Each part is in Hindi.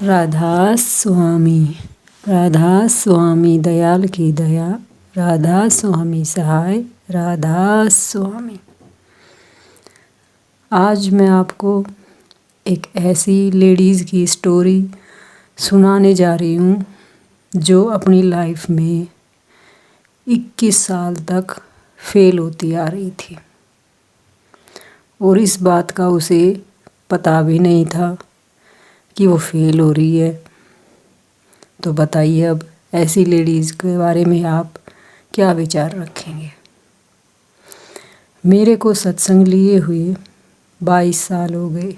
राधा स्वामी। राधा स्वामी दयाल की दया, राधा स्वामी सहाय, राधा स्वामी। आज मैं आपको एक ऐसी लेडीज़ की स्टोरी सुनाने जा रही हूँ जो अपनी लाइफ में 21 साल तक फेल होती आ रही थी और इस बात का उसे पता भी नहीं था कि वो फेल हो रही है। तो बताइए अब ऐसी लेडीज़ के बारे में आप क्या विचार रखेंगे। मेरे को सत्संग लिए हुए 22 साल हो गए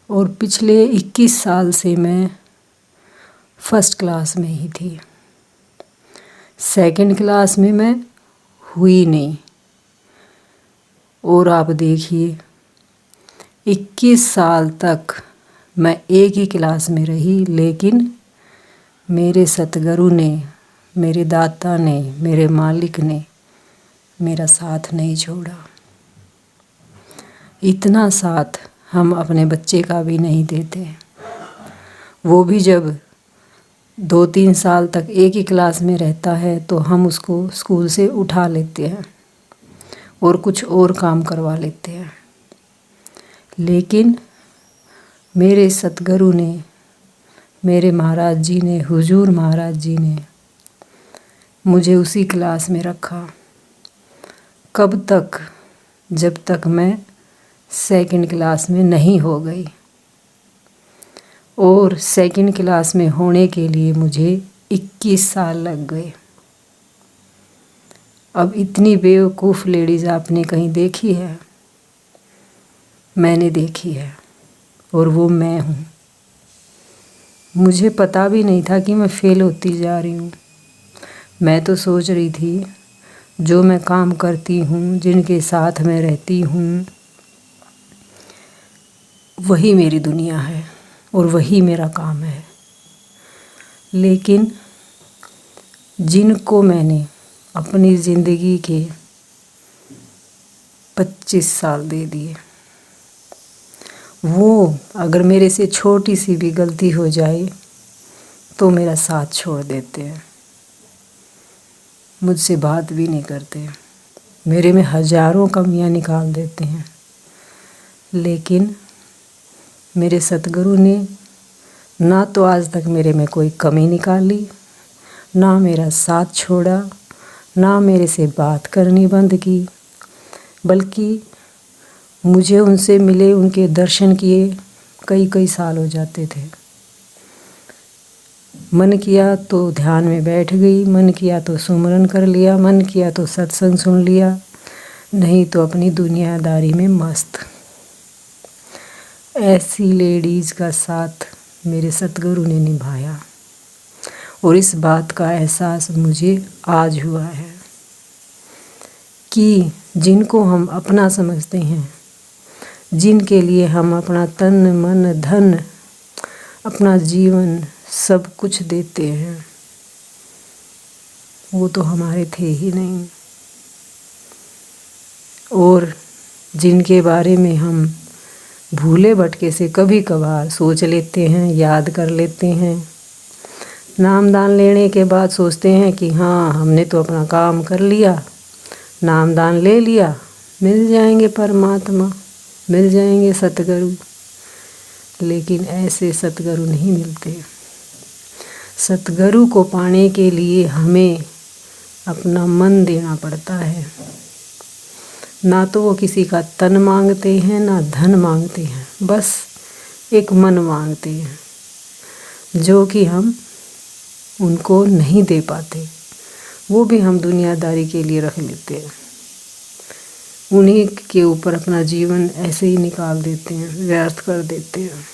और पिछले 21 साल से मैं फर्स्ट क्लास में ही थी। सेकंड क्लास में मैं हुई नहीं। और आप देखिए 21 साल तक मैं एक ही क्लास में रही, लेकिन मेरे सतगुरु ने, मेरे दाता ने, मेरे मालिक ने मेरा साथ नहीं छोड़ा। इतना साथ हम अपने बच्चे का भी नहीं देते। वो भी जब 2-3 साल तक एक ही क्लास में रहता है तो हम उसको स्कूल से उठा लेते हैं और कुछ और काम करवा लेते हैं। लेकिन मेरे सतगुरु ने, मेरे महाराज जी ने, हुजूर महाराज जी ने मुझे उसी क्लास में रखा। कब तक? जब तक मैं सेकंड क्लास में नहीं हो गई। और सेकंड क्लास में होने के लिए मुझे 21 साल लग गए। अब इतनी बेवकूफ़ लेडीज़ आपने कहीं देखी है? मैंने देखी है और वो मैं हूँ। मुझे पता भी नहीं था कि मैं फेल होती जा रही हूँ। मैं तो सोच रही थी जो मैं काम करती हूँ, जिनके साथ मैं रहती हूँ, वही मेरी दुनिया है और वही मेरा काम है। लेकिन जिनको मैंने अपनी ज़िंदगी के 25 साल दे दिए, वो अगर मेरे से छोटी सी भी गलती हो जाए तो मेरा साथ छोड़ देते हैं, मुझसे बात भी नहीं करते, मेरे में हज़ारों कमियां निकाल देते हैं। लेकिन मेरे सतगुरु ने ना तो आज तक मेरे में कोई कमी निकाली, ना मेरा साथ छोड़ा, ना मेरे से बात करनी बंद की, बल्कि मुझे उनसे मिले, उनके दर्शन किए कई साल हो जाते थे। मन किया तो ध्यान में बैठ गई, मन किया तो सुमरन कर लिया, मन किया तो सत्संग सुन लिया, नहीं तो अपनी दुनियादारी में मस्त। ऐसी लेडीज़ का साथ मेरे सतगुरु ने निभाया और इस बात का एहसास मुझे आज हुआ है कि जिनको हम अपना समझते हैं, जिनके लिए हम अपना तन मन धन, अपना जीवन सब कुछ देते हैं, वो तो हमारे थे ही नहीं। और जिनके बारे में हम भूले भटके से कभी कभार सोच लेते हैं, याद कर लेते हैं, नाम दान लेने के बाद सोचते हैं कि हाँ हमने तो अपना काम कर लिया, नाम दान ले लिया, मिल जाएंगे परमात्मा, मिल जाएंगे सतगुरु। लेकिन ऐसे सतगुरु नहीं मिलते। सतगुरु को पाने के लिए हमें अपना मन देना पड़ता है। ना तो वो किसी का तन मांगते हैं, ना धन मांगते हैं, बस एक मन मांगते हैं जो कि हम उनको नहीं दे पाते। वो भी हम दुनियादारी के लिए रख लेते हैं। उन्हीं के ऊपर अपना जीवन ऐसे ही निकाल देते हैं, व्यर्थ कर देते हैं।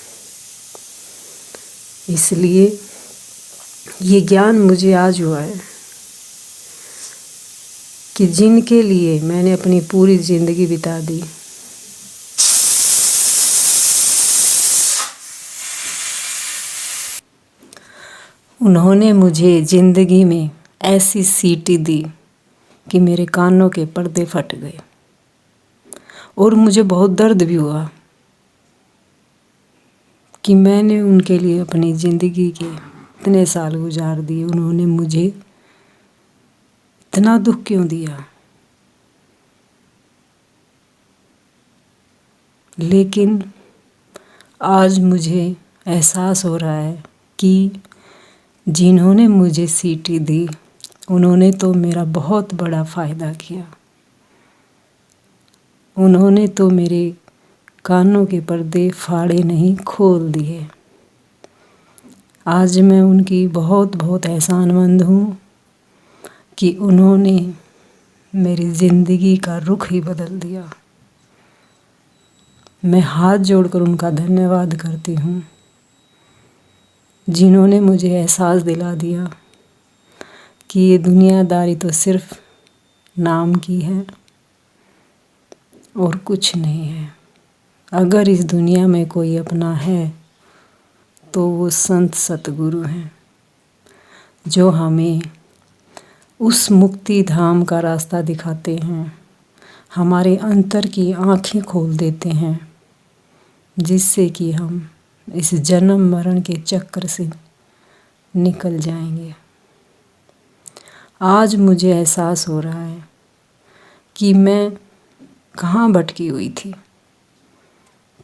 इसलिए ये ज्ञान मुझे आज हुआ है कि जिनके लिए मैंने अपनी पूरी ज़िंदगी बिता दी, उन्होंने मुझे ज़िंदगी में ऐसी सीटी दी कि मेरे कानों के पर्दे फट गए और मुझे बहुत दर्द भी हुआ कि मैंने उनके लिए अपनी ज़िंदगी के इतने साल गुजार दिए, उन्होंने मुझे इतना दुख क्यों दिया। लेकिन आज मुझे एहसास हो रहा है कि जिन्होंने मुझे सीटी दी उन्होंने तो मेरा बहुत बड़ा फ़ायदा किया। उन्होंने तो मेरे कानों के पर्दे फाड़े नहीं, खोल दिए। आज मैं उनकी बहुत बहुत एहसानमंद हूँ कि उन्होंने मेरी ज़िंदगी का रुख ही बदल दिया। मैं हाथ जोड़कर उनका धन्यवाद करती हूँ, जिन्होंने मुझे एहसास दिला दिया कि ये दुनियादारी तो सिर्फ नाम की है और कुछ नहीं है। अगर इस दुनिया में कोई अपना है तो वो संत सतगुरु हैं, जो हमें उस मुक्ति धाम का रास्ता दिखाते हैं, हमारे अंतर की आँखें खोल देते हैं, जिससे कि हम इस जन्म मरण के चक्कर से निकल जाएंगे। आज मुझे एहसास हो रहा है कि मैं कहाँ भटकी हुई थी,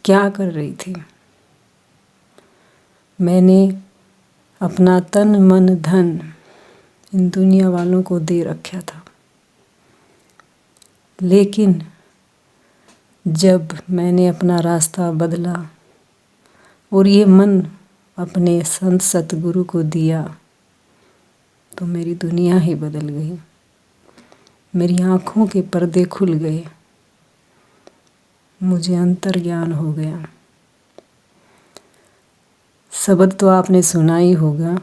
क्या कर रही थी। मैंने अपना तन मन धन इन दुनिया वालों को दे रखा था, लेकिन जब मैंने अपना रास्ता बदला और ये मन अपने संत सतगुरु को दिया तो मेरी दुनिया ही बदल गई। मेरी आँखों के पर्दे खुल गए, मुझे अंतर ज्ञान हो गया। शब्द तो आपने सुना ही होगा,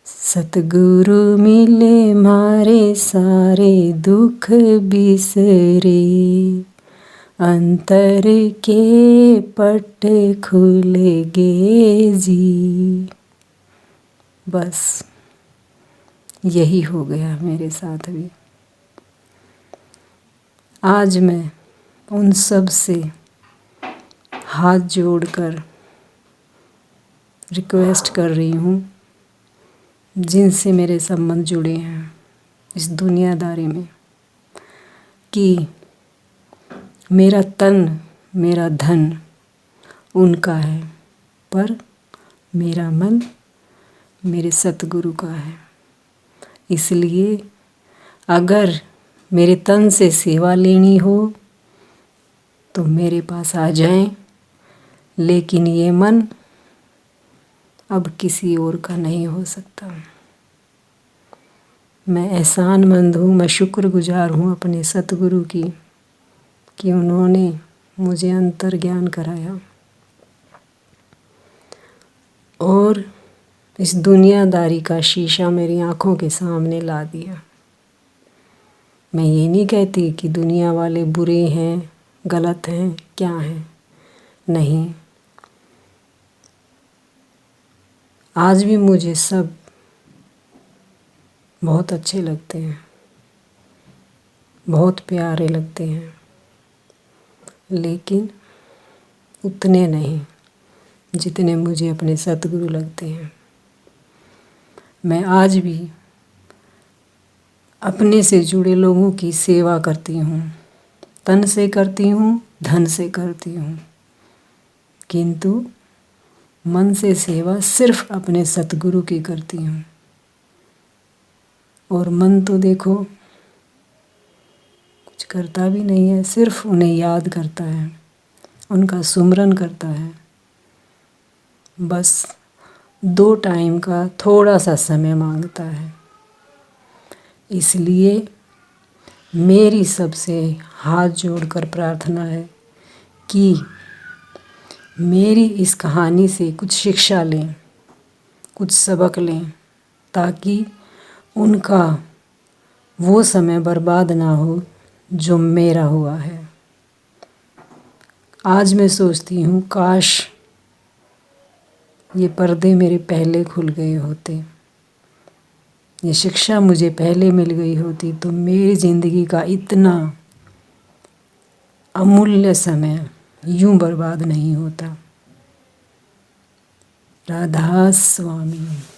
सतगुरु मिले मारे सारे दुख बिसरे, अंतर के पट खुल गए जी। बस यही हो गया मेरे साथ भी। आज मैं उन सब से हाथ जोड़कर रिक्वेस्ट कर रही हूँ, जिनसे मेरे संबंध जुड़े हैं इस दुनियादारी में, कि मेरा तन मेरा धन उनका है, पर मेरा मन मेरे सतगुरु का है। इसलिए अगर मेरे तन से सेवा लेनी हो तो मेरे पास आ जाएं, लेकिन ये मन अब किसी और का नहीं हो सकता। मैं एहसानमंद हूँ, मैं शुक्रगुजार हूँ अपने सतगुरु की कि उन्होंने मुझे अंतर ज्ञान कराया और इस दुनियादारी का शीशा मेरी आँखों के सामने ला दिया। मैं ये नहीं कहती कि दुनिया वाले बुरे हैं, गलत हैं, क्या हैं, नहीं। आज भी मुझे सब बहुत अच्छे लगते हैं, बहुत प्यारे लगते हैं, लेकिन उतने नहीं जितने मुझे अपने सतगुरु लगते हैं। मैं आज भी अपने से जुड़े लोगों की सेवा करती हूँ, तन से करती हूँ, धन से करती हूँ, किंतु मन से सेवा सिर्फ अपने सतगुरु की करती हूँ। और मन तो देखो कुछ करता भी नहीं है, सिर्फ उन्हें याद करता है, उनका सुमरन करता है। बस 2 टाइम का थोड़ा सा समय मांगता है। इसलिए मेरी सबसे हाथ जोड़कर प्रार्थना है कि मेरी इस कहानी से कुछ शिक्षा लें, कुछ सबक लें, ताकि उनका वो समय बर्बाद ना हो जो मेरा हुआ है। आज मैं सोचती हूँ काश ये पर्दे मेरे पहले खुल गए होते, ये शिक्षा मुझे पहले मिल गई होती तो मेरी ज़िंदगी का इतना अमूल्य समय यूं बर्बाद नहीं होता। राधा स्वामी।